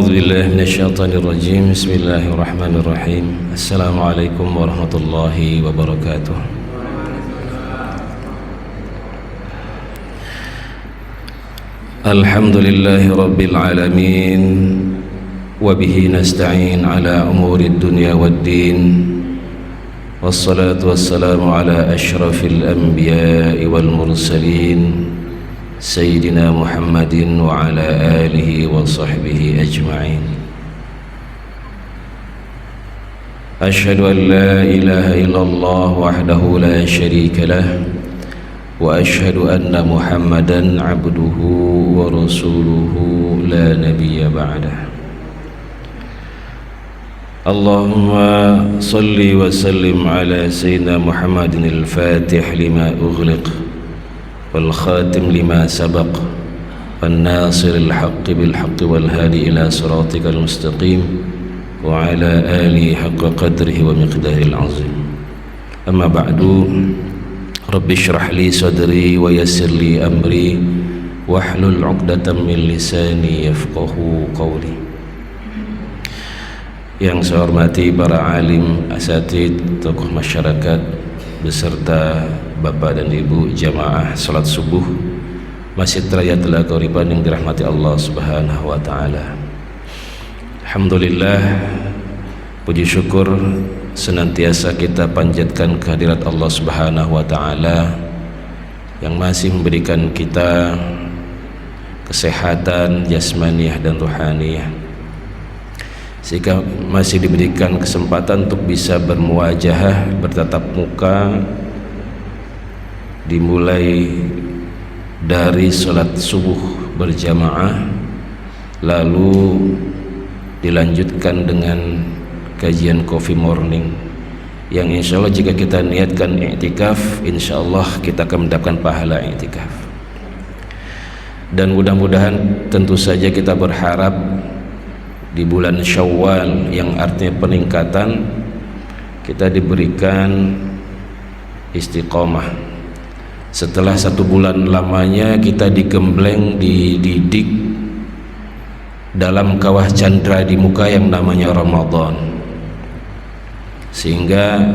أعوذ بالله من الشيطان الرجيم. بسم الله الرحمن الرحيم. السلام عليكم ورحمة الله وبركاته. الحمد لله رب العالمين، وبه نستعين على أمور الدنيا والدين، والصلاة والسلام على أشرف الأنبياء والمرسلين سيدنا محمد وعلى آله وصحبه أجمعين. أشهد أن لا إله إلا الله وحده لا شريك له، وأشهد أن محمدا عبده ورسوله لا نبي بعده. اللهم صل وسلم على سيدنا محمد الفاتح لما أغلق والخاتم لما سبق والناصر الحق بالحق والهادي إلى صراطك المستقيم وعلى آله حق قدره ومقداره العظيم. أما بعد، رب اشرح لي صدري ويسر لي أمري واحلل عقدة من لساني يفقهوا قولي. Yang saya hormati para alim, asatid, tokoh masyarakat beserta Bapak dan Ibu jamaah salat subuh Masjid Raya Telaga Uripan yang dirahmati Allah Subhanahu wa taala. Alhamdulillah, puji syukur senantiasa kita panjatkan kehadirat Allah Subhanahu wa taala yang masih memberikan kita kesehatan jasmaniah dan ruhaniyah, sehingga masih diberikan kesempatan untuk bisa bermuwajahah, bertatap muka, dimulai dari sholat subuh berjamaah, lalu dilanjutkan dengan kajian coffee morning yang insya Allah jika kita niatkan i'tikaf, insya Allah kita akan mendapatkan pahala i'tikaf. Dan mudah-mudahan tentu saja kita berharap di bulan Syawal yang artinya peningkatan, kita diberikan istiqomah. Setelah 1 bulan lamanya kita digembleng, dididik dalam kawah candra di muka yang namanya Ramadan, sehingga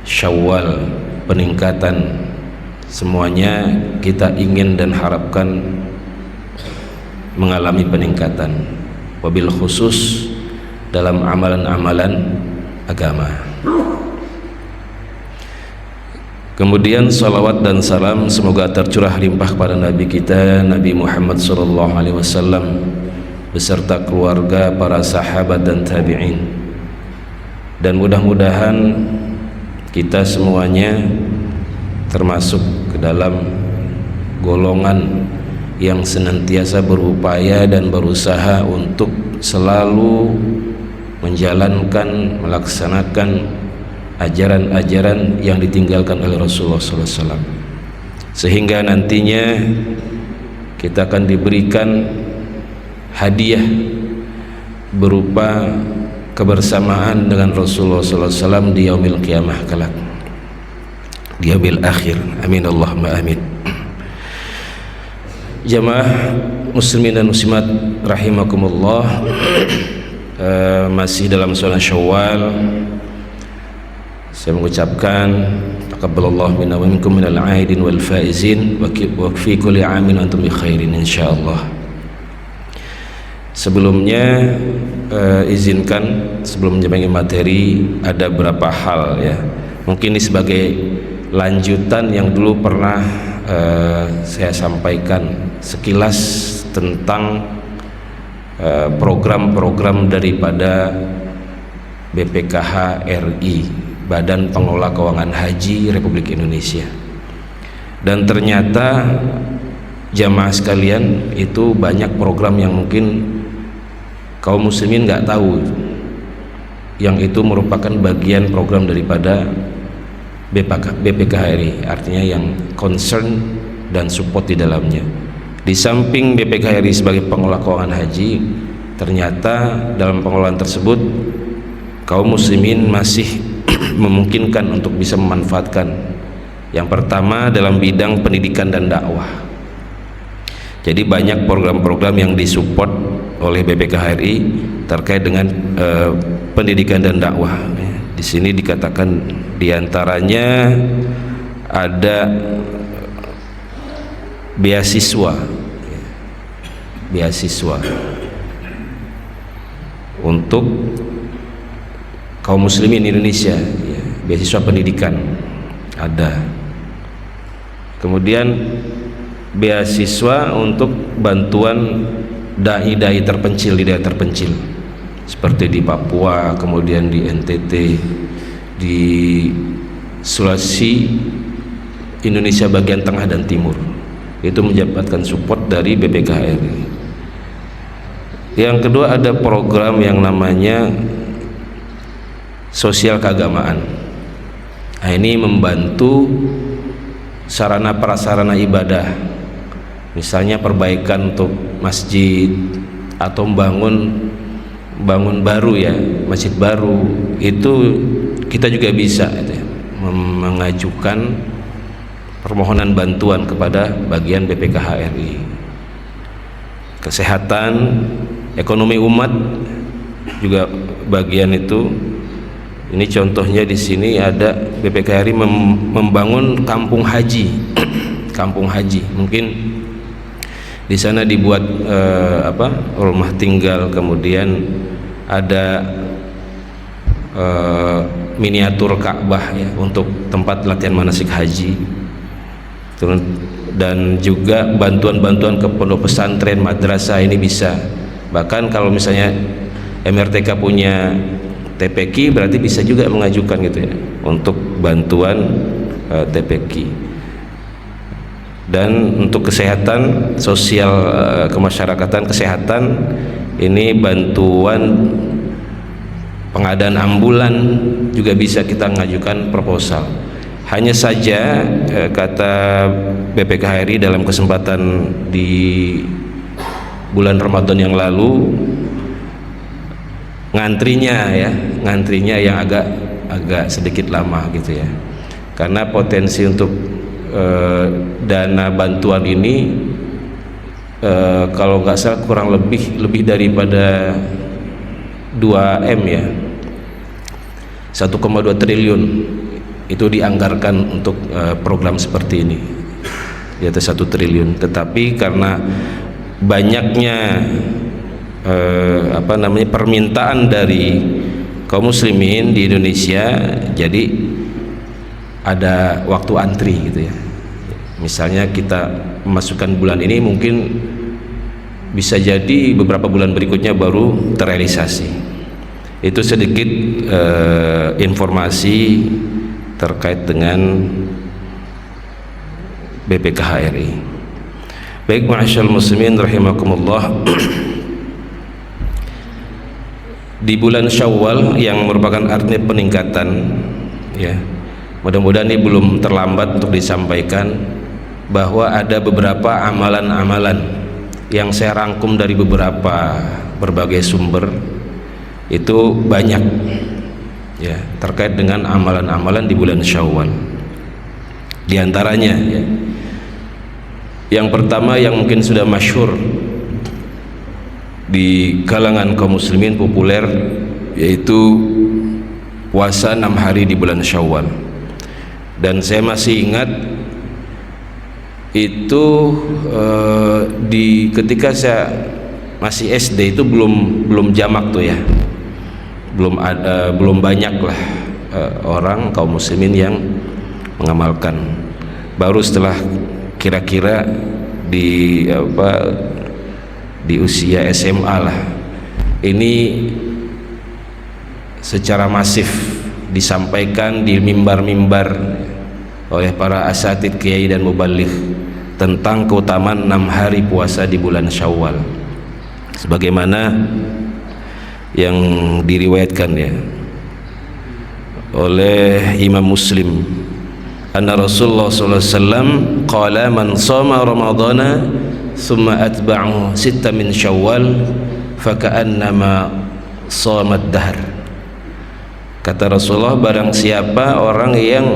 Syawal peningkatan semuanya kita ingin dan harapkan mengalami peningkatan, wabil khusus dalam amalan-amalan agama. Kemudian salawat dan salam semoga tercurah limpah pada Nabi kita Nabi Muhammad SAW beserta keluarga, para sahabat dan tabi'in. Dan mudah-mudahan kita semuanya termasuk ke dalam golongan yang senantiasa berupaya dan berusaha untuk selalu menjalankan, melaksanakan ajaran-ajaran yang ditinggalkan oleh Rasulullah SAW, sehingga nantinya kita akan diberikan hadiah berupa kebersamaan dengan Rasulullah SAW di yaumil qiyamah kelak, di yaumil akhir. Amin Allahumma amin. Jamaah muslimin dan muslimat rahimakumullah, masih dalam sholat Syawal, saya mengucapkan taqabbalallahu minna wa minkum minal aidin wal faizin wa fi kulli amin antum bi khairin insyaallah. Sebelumnya izinkan sebelum menyampaikan materi ada beberapa hal ya. Mungkin ini sebagai lanjutan yang dulu pernah saya sampaikan sekilas tentang program-program daripada BPKH RI, Badan Pengelola Keuangan Haji Republik Indonesia. Dan ternyata jamaah sekalian, itu banyak program yang mungkin kaum muslimin nggak tahu, yang itu merupakan bagian program daripada BPKHRI, artinya yang concern dan support di dalamnya. Di samping BPKHRI sebagai pengelola keuangan haji, ternyata dalam pengelolaan tersebut kaum muslimin masih memungkinkan untuk bisa memanfaatkan. Yang pertama dalam bidang pendidikan dan dakwah. Jadi banyak program-program yang disupport oleh BPKHRI terkait dengan pendidikan dan dakwah. Di sini dikatakan diantaranya ada beasiswa untuk kaum muslimin Indonesia, ya, beasiswa pendidikan ada. Kemudian beasiswa untuk bantuan dai-dai terpencil di daerah terpencil seperti di Papua, kemudian di NTT, di Sulawesi, Indonesia bagian tengah dan timur. Itu mendapatkan support dari BPKHRI. Yang kedua ada program yang namanya sosial keagamaan. Nah, ini membantu sarana prasarana ibadah, misalnya perbaikan untuk masjid atau bangun baru, ya, masjid baru. Itu kita juga bisa mengajukan permohonan bantuan kepada bagian BPKHRI. Kesehatan, ekonomi umat juga bagian itu. Ini contohnya di sini ada BPKHRI membangun kampung haji. Kampung haji, mungkin di sana dibuat rumah tinggal, kemudian ada miniatur Ka'bah, ya, untuk tempat latihan manasik haji. Dan juga bantuan-bantuan ke pondok pesantren, madrasah, ini bisa. Bahkan kalau misalnya MRTK punya TPQ, berarti bisa juga mengajukan gitu, ya, untuk bantuan TPQ. Dan untuk kesehatan sosial, kemasyarakatan, kesehatan, ini bantuan pengadaan ambulan juga bisa kita mengajukan proposal. Hanya saja kata BPKHRI dalam kesempatan di bulan Ramadan yang lalu, ngantrinya yang agak sedikit lama gitu, ya, karena potensi untuk dana bantuan ini kalau nggak salah kurang lebih daripada 2M, ya, 1,2 triliun itu dianggarkan untuk program seperti ini, di atas 1 triliun. Tetapi karena banyaknya permintaan dari kaum muslimin di Indonesia, jadi ada waktu antri gitu, ya. Misalnya kita memasukkan bulan ini, mungkin bisa jadi beberapa bulan berikutnya baru terrealisasi. Itu sedikit informasi terkait dengan BPKHRI. Baik, ma'asyiral muslimin rahimakumullah. Di bulan Syawal yang merupakan artinya peningkatan, ya, mudah-mudahan ini belum terlambat untuk disampaikan bahwa ada beberapa amalan-amalan yang saya rangkum dari berbagai sumber. Itu banyak, ya, terkait dengan amalan-amalan di bulan Syawal. Di antaranya, ya, yang pertama yang mungkin sudah masyhur di kalangan kaum muslimin, populer, yaitu puasa 6 hari di bulan Syawal. Dan saya masih ingat itu ketika saya masih SD itu belum jamak tuh, ya, belum banyak lah orang kaum muslimin yang mengamalkan. Baru setelah kira-kira di usia SMA lah, ini secara masif disampaikan di mimbar-mimbar oleh para asatidz, kiai dan mubaligh tentang keutamaan 6 hari puasa di bulan Syawal, sebagaimana yang diriwayatkan, ya, oleh Imam Muslim, anna Rasulullah sallallahu alaihi wasallam qala man shoma ramadhana thumma atba'ahu 6 min Syawal faka'annama shamat dahr. Kata Rasulullah, barang siapa orang yang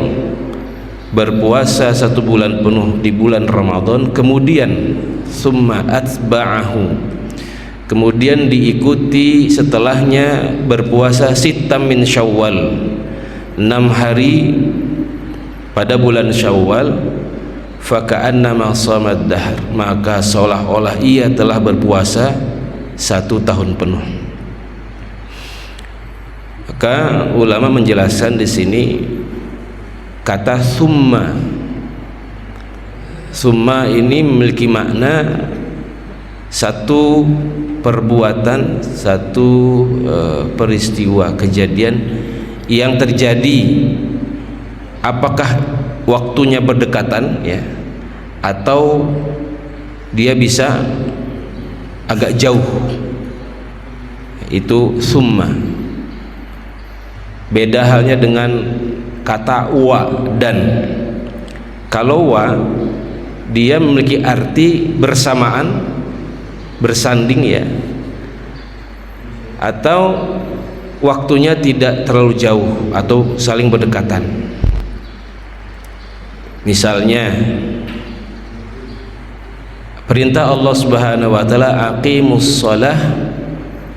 berpuasa 1 bulan penuh di bulan Ramadan, kemudian summa atba'ahu, kemudian diikuti setelahnya berpuasa sitam min Syawal, 6 hari pada bulan Syawal, faka'annama samad dahr, maka seolah-olah ia telah berpuasa 1 tahun penuh. Maka ulama menjelaskan di sini kata summa ini memiliki makna satu perbuatan, satu peristiwa, kejadian yang terjadi, apakah waktunya berdekatan ya, atau dia bisa agak jauh, itu summa. Beda halnya dengan kata wa dan. Kalau wa dia memiliki arti bersamaan, bersanding ya, atau waktunya tidak terlalu jauh atau saling berdekatan. Misalnya perintah Allah Subhanahu wa taala, aqimus shalah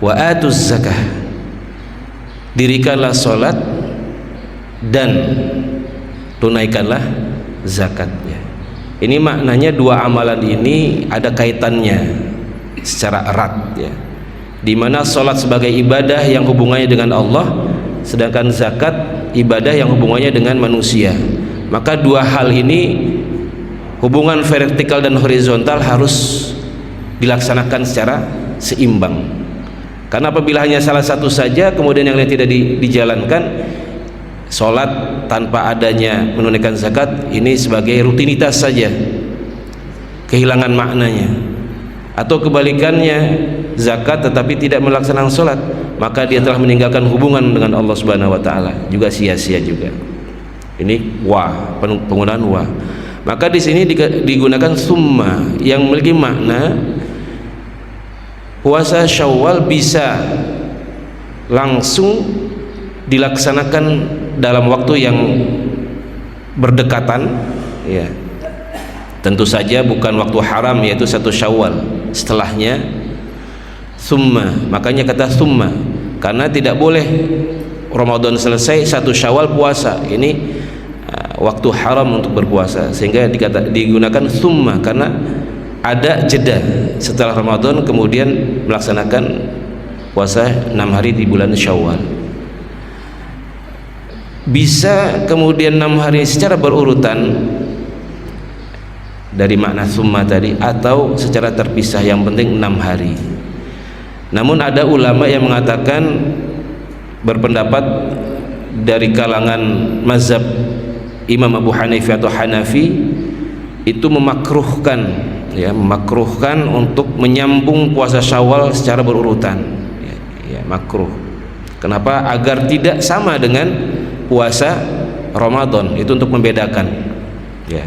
wa atuz zakah, dirikanlah salat dan tunaikanlah zakatnya. Ini maknanya dua amalan ini ada kaitannya secara erat ya, di mana salat sebagai ibadah yang hubungannya dengan Allah, sedangkan zakat ibadah yang hubungannya dengan manusia. Maka dua hal ini, hubungan vertikal dan horizontal, harus dilaksanakan secara seimbang. Karena apabila hanya salah satu saja kemudian yang lain tidak dijalankan, sholat tanpa adanya menunaikan zakat ini sebagai rutinitas saja, kehilangan maknanya. Atau kebalikannya, zakat tetapi tidak melaksanakan sholat, maka dia telah meninggalkan hubungan dengan Allah Subhanahu wa taala, juga sia-sia juga. Ini wa, penggunaan wa. Maka di sini digunakan summa yang memiliki makna puasa Syawal bisa langsung dilaksanakan dalam waktu yang berdekatan ya. Tentu saja bukan waktu haram, yaitu 1 Syawal, setelahnya summa. Makanya kata summa, karena tidak boleh Ramadan selesai 1 Syawal puasa, ini waktu haram untuk berpuasa, sehingga digunakan summa karena ada jeda setelah Ramadan kemudian melaksanakan puasa 6 hari di bulan Syawal. Bisa kemudian 6 hari secara berurutan dari makna summa tadi, atau secara terpisah, yang penting 6 hari. Namun ada ulama yang mengatakan, berpendapat dari kalangan mazhab Imam Abu Hanifah atau Hanafi, itu memakruhkan ya, memakruhkan untuk menyambung puasa Syawal secara berurutan ya, makruh. Kenapa? Agar tidak sama dengan puasa Ramadan, itu untuk membedakan ya.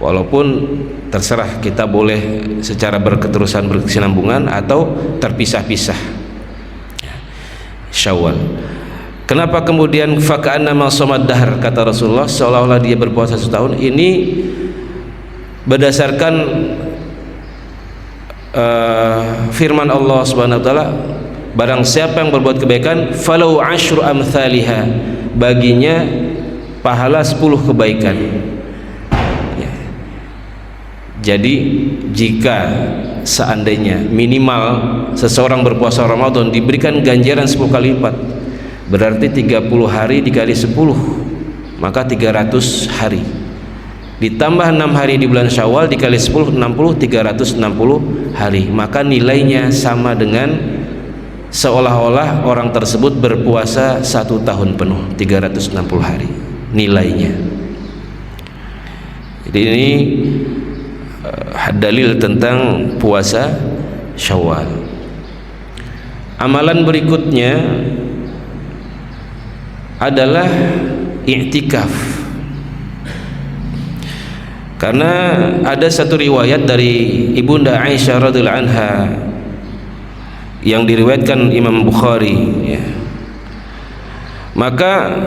Walaupun terserah, kita boleh secara berketerusan, berkesinambungan, atau terpisah-pisah ya, Syawal. Kenapa kemudian faka'annama samad dahr, kata Rasulullah, seolah-olah dia berpuasa 1 tahun? Ini berdasarkan firman Allah Subhanahu wa taala, barang siapa yang berbuat kebaikan, falau asyru amthaliha, baginya pahala 10 kebaikan ya. Jadi jika seandainya minimal seseorang berpuasa Ramadan diberikan ganjaran 10 kali lipat, berarti 30 hari dikali 10, maka 300 hari, ditambah 6 hari di bulan Syawal dikali 10, 60, 360 hari, maka nilainya sama dengan seolah-olah orang tersebut berpuasa 1 tahun penuh, 360 hari nilainya. Jadi ini dalil tentang puasa Syawal. Amalan berikutnya adalah i'tikaf. Karena ada satu riwayat dari Ibunda Aisyah radhiyallahu anha yang diriwayatkan Imam Bukhari ya. Maka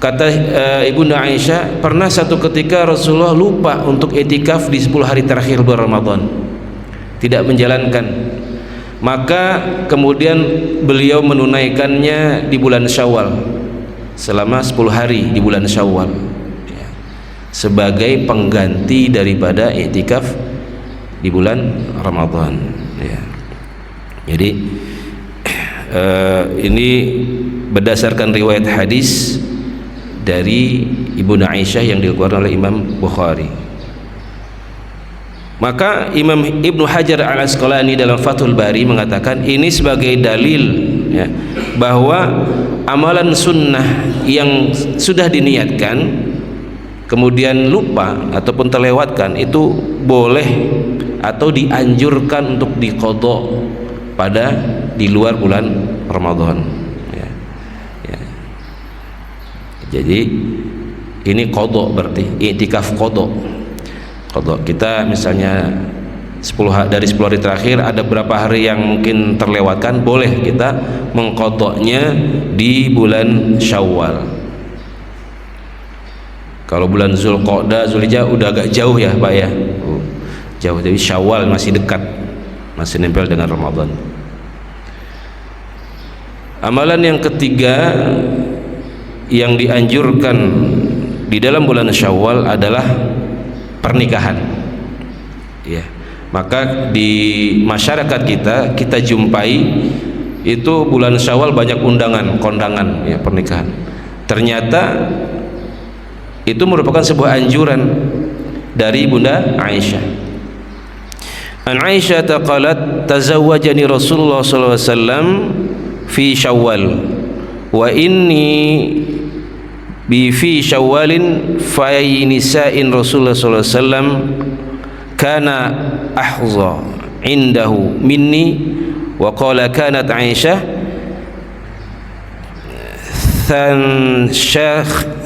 Kata Ibunda Aisyah, pernah satu ketika Rasulullah lupa untuk itikaf di 10 hari terakhir bulan Ramadan, tidak menjalankan. Maka kemudian beliau menunaikannya di bulan Syawal selama 10 hari di bulan Syawal, ya, sebagai pengganti daripada itikaf di bulan Ramadan, ya. Jadi ini berdasarkan riwayat hadis dari Ibunda Aisyah yang dikeluarkan oleh Imam Bukhari. Maka Imam Ibnu Hajar Al-Asqalani dalam Fathul Bari mengatakan ini sebagai dalil, ya, bahwa amalan sunnah yang sudah diniatkan kemudian lupa ataupun terlewatkan itu boleh atau dianjurkan untuk diqadha pada di luar bulan Ramadan, ya. Ya. Jadi ini qadha, berarti i'tikaf qadha. Kita misalnya dari 10 hari terakhir ada berapa hari yang mungkin terlewatkan, boleh kita mengqadhanya di bulan Syawal. Kalau bulan Zulqa'dah, Zulhijjah udah agak jauh ya Pak ya, jauh. Jadi Syawal masih dekat, masih nempel dengan Ramadan. Amalan yang ketiga yang dianjurkan di dalam bulan Syawal adalah pernikahan, ya. Maka di masyarakat kita jumpai itu bulan Syawal banyak kondangan, ya, pernikahan. Ternyata itu merupakan sebuah anjuran dari Bunda Aisyah. An Aisyah qalat tazawwajani Rasulullah sallallahu alaihi wasallam fi Syawal wa inni fi Syawalin fa nisa'in Rasulullah sallallahu alaihi wasallam kana ahza indahu minni wa qala kanat Aisyah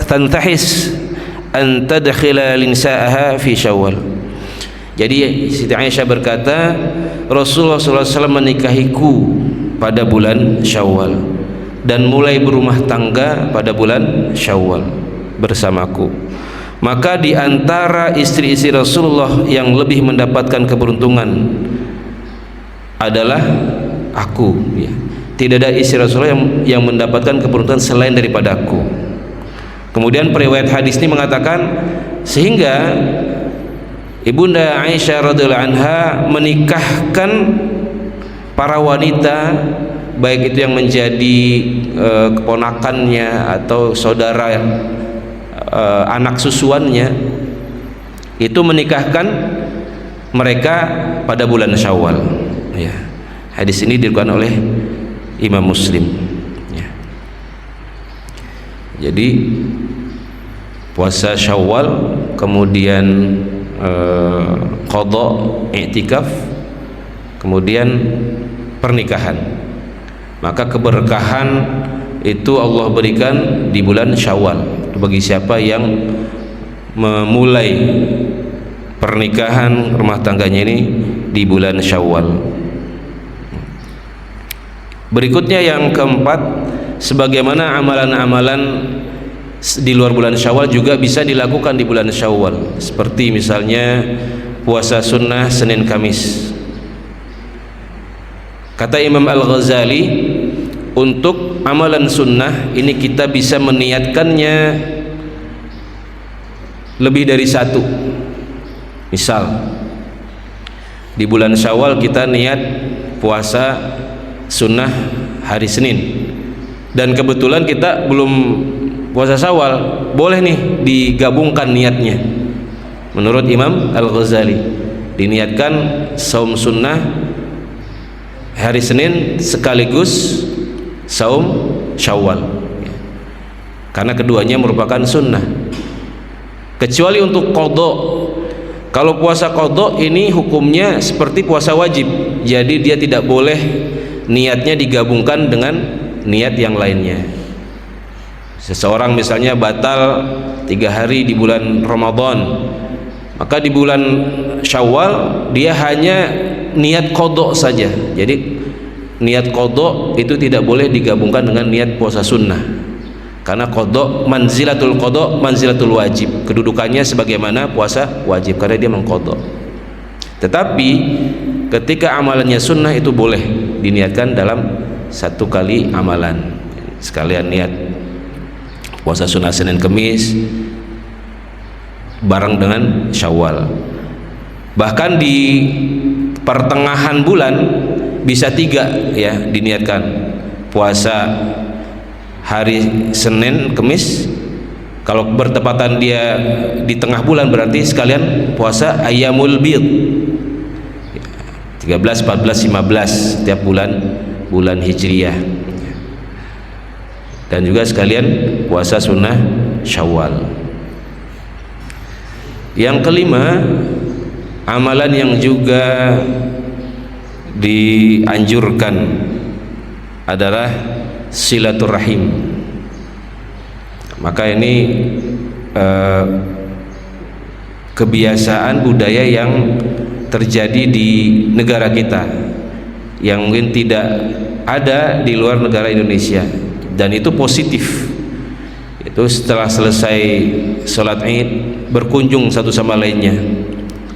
tantahis an tadkhila linsa'aha fi Syawal. Jadi Siti Aisyah berkata, Rasulullah sallallahu alaihi wasallam menikahiku pada bulan Syawal dan mulai berumah tangga pada bulan Syawal bersamaku. Maka di antara istri-istri Rasulullah yang lebih mendapatkan keberuntungan adalah aku, ya. Tidak ada istri Rasulullah yang mendapatkan keberuntungan selain daripada aku. Kemudian periwayat hadis ini mengatakan, sehingga Ibunda Aisyah radhiyallahu anha menikahkan para wanita, baik itu yang menjadi keponakannya atau saudara anak susuannya, itu menikahkan mereka pada bulan Syawal, ya. Hadis ini diriwayatkan oleh Imam Muslim, ya. Jadi puasa Syawal, kemudian qadha i'tikaf, kemudian pernikahan. Maka keberkahan itu Allah berikan di bulan Syawal bagi siapa yang memulai pernikahan rumah tangganya ini di bulan Syawal. Berikutnya yang keempat, sebagaimana amalan-amalan di luar bulan Syawal juga bisa dilakukan di bulan Syawal, seperti misalnya puasa sunnah Senin Kamis. Kata Imam Al-Ghazali, untuk amalan sunnah ini kita bisa meniatkannya lebih dari satu. Misal di bulan Syawal kita niat puasa sunnah hari Senin, dan kebetulan kita belum puasa Syawal, boleh nih digabungkan niatnya. Menurut Imam Al-Ghazali, diniatkan saum sunnah hari Senin sekaligus saum Syawal, karena keduanya merupakan sunnah. Kecuali untuk qadha. Kalau puasa qadha ini hukumnya seperti puasa wajib, jadi dia tidak boleh niatnya digabungkan dengan niat yang lainnya. Seseorang misalnya batal 3 hari di bulan Ramadan, maka di bulan Syawal dia hanya niat qadha saja. Jadi niat qadha itu tidak boleh digabungkan dengan niat puasa sunnah. karena manzilatul qada manzilatul wajib, kedudukannya sebagaimana puasa wajib karena dia mengqada. Tetapi ketika amalannya sunnah itu boleh diniatkan dalam satu kali amalan, sekalian niat puasa sunnah Senin Kemis bareng dengan Syawal. Bahkan di pertengahan bulan bisa 3 ya diniatkan, puasa hari Senin Kemis, kalau bertepatan dia di tengah bulan berarti sekalian puasa Ayyamul Bid 13, 14, 15 setiap bulan Hijriyah, dan juga sekalian puasa sunnah Syawal. Yang kelima, amalan yang juga dianjurkan adalah silaturahim. Maka ini kebiasaan budaya yang terjadi di negara kita yang mungkin tidak ada di luar negara Indonesia, dan itu positif. Itu setelah selesai sholat Id berkunjung satu sama lainnya,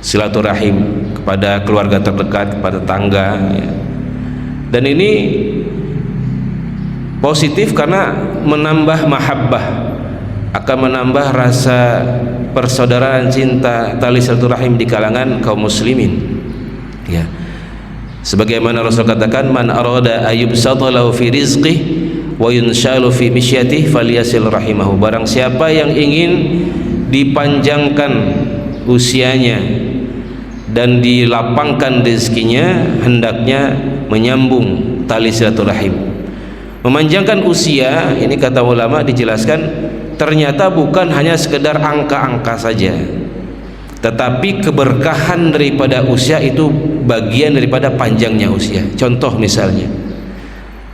silaturahim kepada keluarga terdekat, kepada tangga ya. Dan ini positif karena menambah mahabbah, akan menambah rasa persaudaraan, cinta, tali silaturahim di kalangan kaum muslimin ya. Sebagaimana Rasul katakan, man arada ayyubsata lahu fi rizqih wa yunshalu fi misyatih falyasil rahimahu. Barang siapa yang ingin dipanjangkan usianya dan dilapangkan rezekinya, hendaknya menyambung tali silaturahim. Memanjangkan usia ini kata ulama dijelaskan ternyata bukan hanya sekedar angka-angka saja, tetapi keberkahan daripada usia itu bagian daripada panjangnya usia. Contoh misalnya,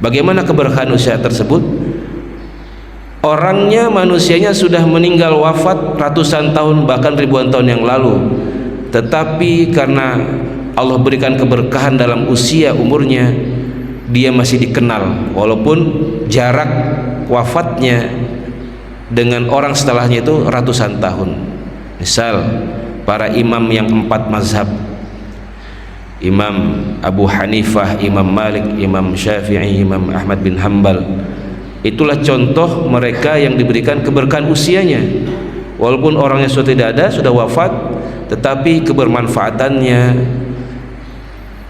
bagaimana keberkahan usia tersebut? Orangnya, manusianya sudah meninggal wafat ratusan tahun bahkan ribuan tahun yang lalu, tetapi karena Allah berikan keberkahan dalam usia umurnya, dia masih dikenal walaupun jarak wafatnya dengan orang setelahnya itu ratusan tahun. Misal para imam yang 4 mazhab, Imam Abu Hanifah, Imam Malik, Imam Syafi'i, Imam Ahmad bin Hanbal, itulah contoh mereka yang diberikan keberkahan usianya walaupun orangnya sudah tidak ada, sudah wafat, tetapi kebermanfaatannya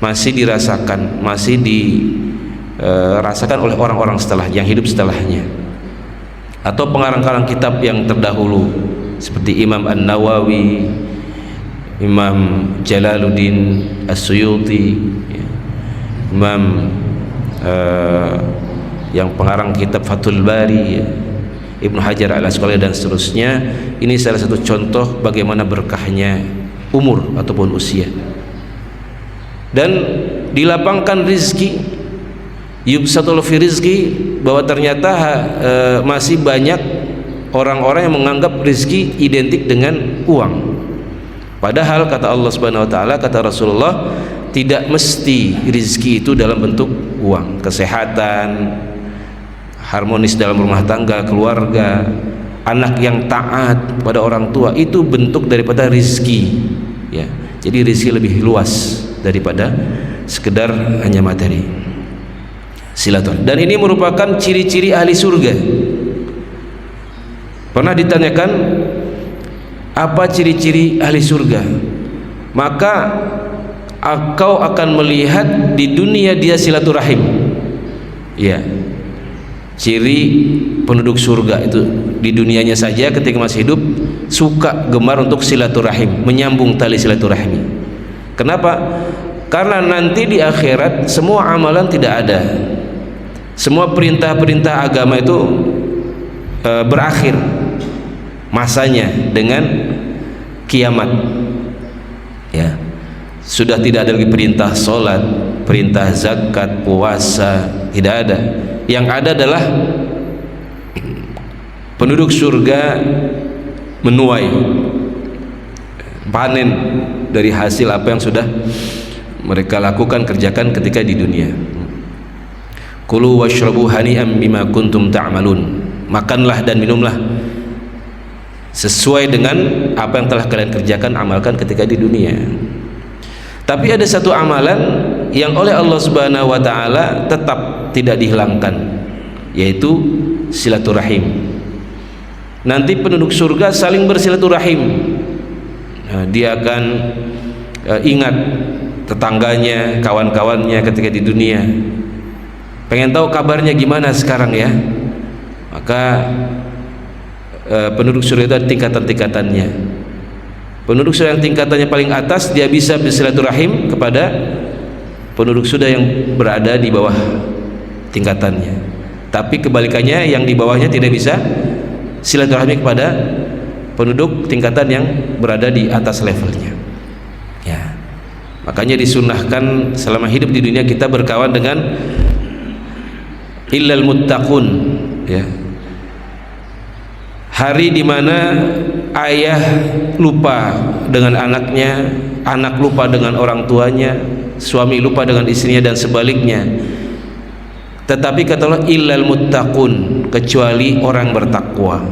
masih dirasakan, masih dirasakan oleh orang-orang setelah yang hidup setelahnya. Atau pengarang-karang kitab yang terdahulu seperti Imam An-Nawawi, Imam Jalaluddin As-Suyuti, Imam yang pengarang kitab Fathul Bari, Ibnu Hajar Al-Asqalani dan seterusnya. Ini salah satu contoh bagaimana berkahnya umur ataupun usia. Dan dilapangkan rizki, yubsatul fi rizki, bahwa ternyata masih banyak orang-orang yang menganggap rizki identik dengan uang. Padahal kata Allah Subhanahu wa taala, kata Rasulullah, tidak mesti rizki itu dalam bentuk uang. Kesehatan, harmonis dalam rumah tangga, keluarga, anak yang taat pada orang tua, itu bentuk daripada rizki ya. Jadi rizki lebih luas daripada sekedar hanya materi. Silaturahim, dan ini merupakan ciri-ciri ahli surga. Pernah ditanyakan apa ciri-ciri ahli surga, maka engkau akan melihat di dunia dia silaturahim ya. Ciri penduduk surga itu di dunianya saja ketika masih hidup suka gemar untuk silaturahim, menyambung tali silaturahim. Kenapa? Karena nanti di akhirat semua amalan tidak ada, semua perintah-perintah agama itu berakhir masanya dengan kiamat ya. Sudah tidak ada lagi perintah sholat, perintah zakat, puasa, tidak ada. Yang ada adalah penduduk surga menuai, panen dari hasil apa yang sudah mereka lakukan, kerjakan ketika di dunia. Kulu washrabu hani'an bima kuntum ta'malun. makanlah dan minumlah sesuai dengan apa yang telah kalian kerjakan, amalkan ketika di dunia. Tapi ada satu amalan yang oleh Allah Subhanahu wa taala tetap tidak dihilangkan, yaitu silaturahim. Nanti penduduk surga saling bersilaturahim. Nah, dia akan ingat tetangganya, kawan-kawannya ketika di dunia. Pengen tahu kabarnya gimana sekarang ya? Maka penduduk surga itu ada tingkatan-tingkatannya. Penduduk surga yang tingkatannya paling atas, dia bisa bersilaturahim kepada penduduk surga yang berada di bawah tingkatannya. Tapi kebalikannya, yang di bawahnya tidak bisa silaturahmi kepada penduduk tingkatan yang berada di atas levelnya. Ya, makanya disunahkan selama hidup di dunia kita berkawan dengan illal muttaqun, ya. Hari dimana ayah lupa dengan anaknya, anak lupa dengan orang tuanya, suami lupa dengan istrinya dan sebaliknya. Tetapi kata Allah illal muttaqun, kecuali orang bertakwa.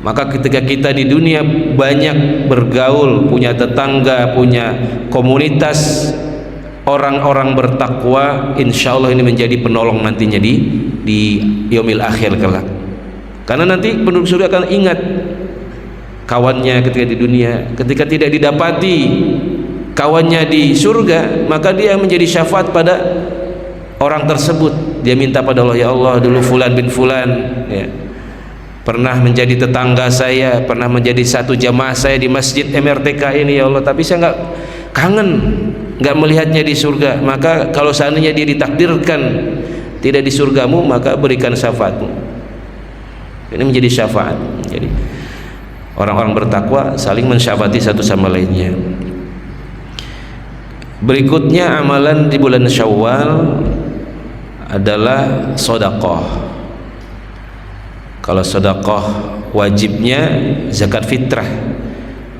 Maka ketika kita di dunia banyak bergaul, punya tetangga, punya komunitas orang-orang bertakwa, insya Allah ini menjadi penolong nantinya di yaumil akhir kelak. Karena nanti penduduk surga akan ingat kawannya ketika di dunia. Ketika tidak didapati kawannya di surga, maka dia menjadi syafaat pada orang tersebut. Dia minta pada Allah, ya Allah, dulu fulan bin fulan, ya, pernah menjadi tetangga saya, pernah menjadi satu jamaah saya di masjid MRTK ini, ya Allah, tapi saya nggak kangen, nggak melihatnya di surga. Maka kalau seandainya dia ditakdirkan tidak di surgamu, maka berikan syafaatmu. Ini menjadi syafaat. Jadi orang-orang bertakwa saling mensyafaati satu sama lainnya. Berikutnya amalan di bulan Syawal adalah sedekah. Kalau sedekah wajibnya zakat fitrah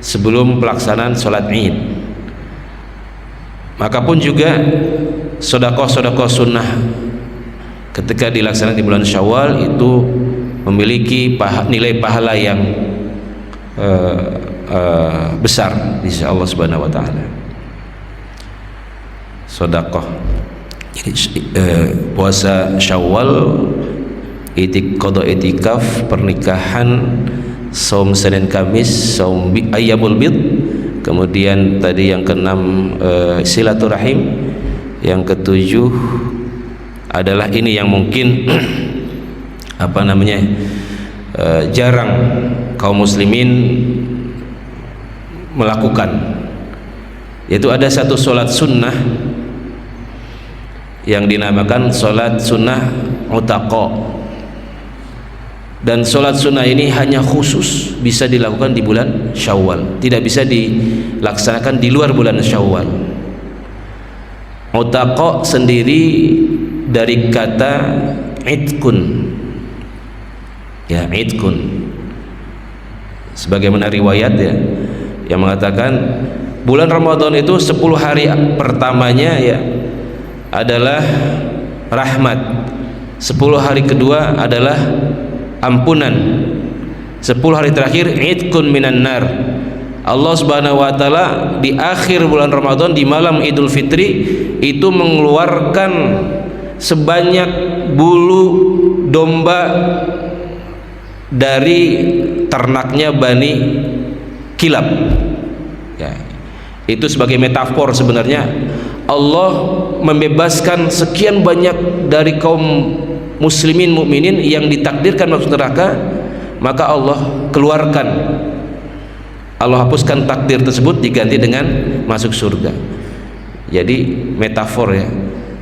sebelum pelaksanaan sholat Id. Maka pun juga sedekah sunnah ketika dilaksanakan di bulan Syawal itu memiliki nilai pahala yang besar di sisi Allah Subhanahu wa taala. Sedekah. Jadi puasa Syawal, qada itikaf, pernikahan, saum Senin Kamis, saum ayyamul bid, kemudian tadi yang keenam silaturahim, yang ketujuh adalah ini yang mungkin apa namanya jarang kaum muslimin melakukan, yaitu ada satu sholat sunnah yang dinamakan sholat sunnah utaqo. Dan sholat sunnah ini hanya khusus bisa dilakukan di bulan Syawal, tidak bisa dilaksanakan di luar bulan Syawal. Utaqo sendiri dari kata idkun, ya, idkun, sebagaimana riwayat ya yang mengatakan bulan Ramadan itu 10 hari pertamanya ya adalah rahmat, 10 hari kedua adalah ampunan, 10 hari terakhir idkun minan nar. Allah Subhanahu wa taala di akhir bulan Ramadan, di malam Idul Fitri itu mengeluarkan sebanyak bulu domba dari ternaknya Bani Kilab, ya. Itu sebagai metafor sebenarnya Allah membebaskan sekian banyak dari kaum muslimin mukminin yang ditakdirkan masuk neraka, maka Allah keluarkan, Allah hapuskan takdir tersebut diganti dengan masuk surga. Jadi metafor ya,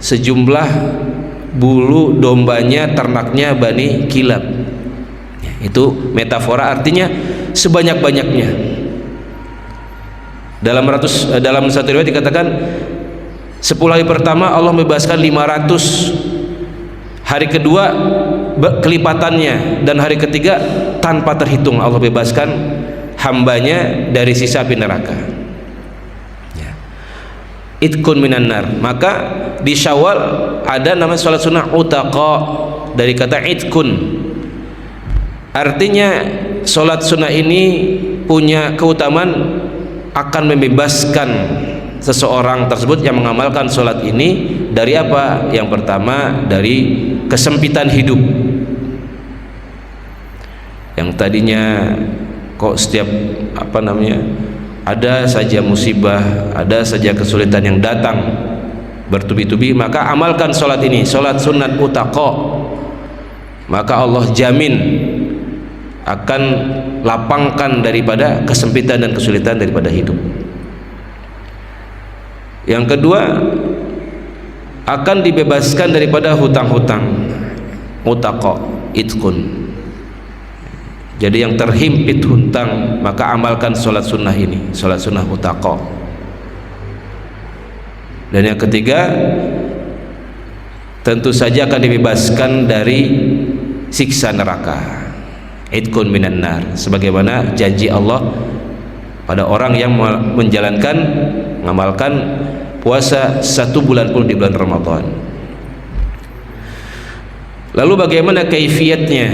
sejumlah bulu dombanya ternaknya Bani Kilab, itu metafora, artinya sebanyak-banyaknya. Dalam satu riwayat dikatakan 10 hari pertama Allah membebaskan 500, hari kedua kelipatannya, dan hari ketiga tanpa terhitung Allah bebaskan hambanya dari sisa api neraka, ya. Idkun minan nar. Maka di Syawal ada namanya salat sunnah utaqa dari kata idkun. Artinya sholat sunnah ini punya keutamaan akan membebaskan seseorang tersebut yang mengamalkan sholat ini dari apa? Yang pertama, dari kesempitan hidup. Yang tadinya kok setiap ada saja musibah, ada saja kesulitan yang datang bertubi-tubi, maka amalkan sholat ini, sholat sunat utaqo, maka Allah jamin akan lapangkan daripada kesempitan dan kesulitan daripada hidup. Yang kedua, akan dibebaskan daripada hutang-hutang. Utaqo, itqun. Jadi yang terhimpit hutang, maka amalkan sholat sunnah ini, sholat sunnah utaqo. Dan yang ketiga, tentu saja akan dibebaskan dari siksa neraka. Itqun minan nar, sebagaimana janji Allah pada orang yang mengamalkan puasa 1 bulan pun di bulan Ramadan. Lalu bagaimana kaifiyatnya?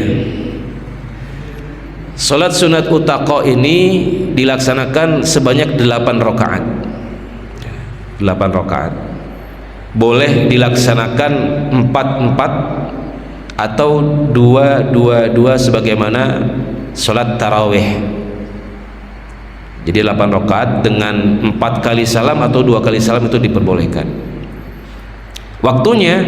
Salat sunat utaqo ini dilaksanakan sebanyak 8 rakaat. 8 rakaat. Boleh dilaksanakan 4-4 atau 2-2-2 sebagaimana salat tarawih. Jadi 8 rakaat dengan 4 kali salam atau 2 kali salam itu diperbolehkan. Waktunya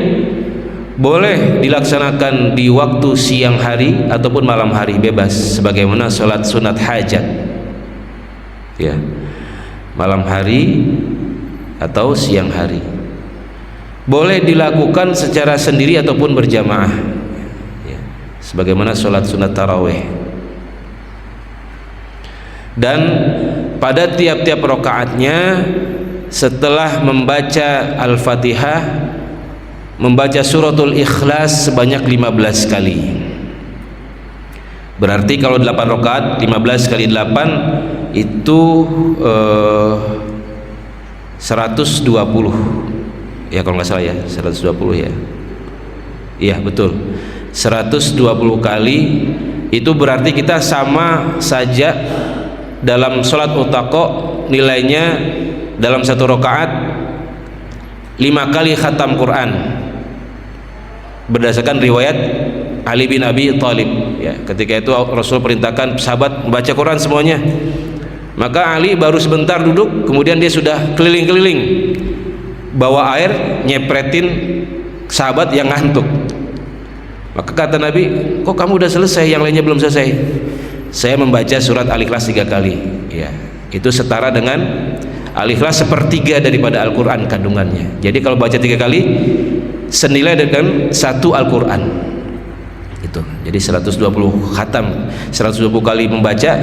boleh dilaksanakan di waktu siang hari ataupun malam hari, bebas, sebagaimana sholat sunat hajat, ya, malam hari atau siang hari. Boleh dilakukan secara sendiri ataupun berjamaah, ya, sebagaimana sholat sunat tarawih. Dan pada tiap-tiap rakaatnya setelah membaca Al-Fatihah, membaca suratul Ikhlas sebanyak 15 kali. Berarti kalau 8 rakaat 15 kali 8 itu 120 ya, kalau nggak salah ya, 120 ya. Iya betul, 120 kali. Itu berarti kita sama saja dalam sholat utaqo nilainya dalam 1 rakaat 5 kali khatam Quran, berdasarkan riwayat Ali bin Abi Thalib, ya, ketika itu Rasul perintahkan sahabat membaca Quran semuanya, maka Ali baru sebentar duduk, kemudian dia sudah keliling-keliling bawa air nyepretin sahabat yang ngantuk. Maka kata Nabi, kok kamu udah selesai, yang lainnya belum selesai? Saya membaca surat Al-Ikhlas 3 kali, ya, itu setara dengan Al-Ikhlas 1/3 daripada Al-Quran kandungannya. Jadi kalau baca 3 kali senilai dengan 1 Al-Quran itu. Jadi 120 khatam, 120 kali membaca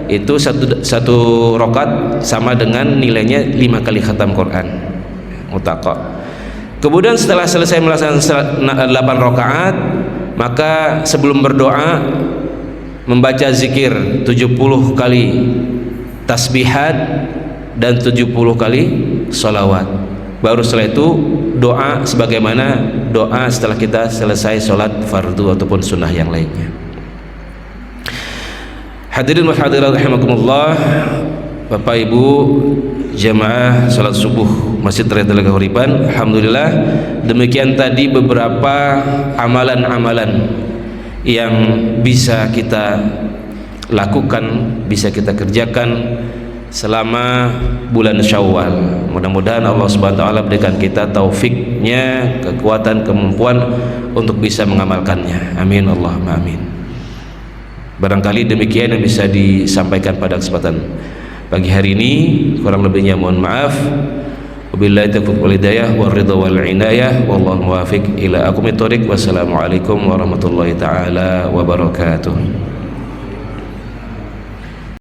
itu satu rakaat sama dengan nilainya 5 kali khatam Quran mutaqo. Kemudian setelah selesai melaksanakan 8 rakaat, maka sebelum berdoa membaca zikir 70 kali tasbihat dan 70 kali sholawat. Baru setelah itu doa sebagaimana doa setelah kita selesai sholat fardu ataupun sunnah yang lainnya. Hadirin wa hadirat rahimakumullah, Bapak Ibu jamaah sholat subuh Masjid Raya Telaga Huriban. Alhamdulillah, demikian tadi beberapa amalan-amalan yang bisa kita lakukan, bisa kita kerjakan selama bulan Syawal. Mudah-mudahan Allah Subhanahu wa taala berikan kita taufiknya, kekuatan, kemampuan untuk bisa mengamalkannya. Amin Allahumma amin. Barangkali demikian yang bisa disampaikan pada kesempatan pagi hari ini, kurang lebihnya mohon maaf. Wabillahi taufiq wal hidayah wa ridha wal inayah wallahu muwaffiq ila aqwamit thoriq. Wassalamualaikum warahmatullahi taala wabarakatuh.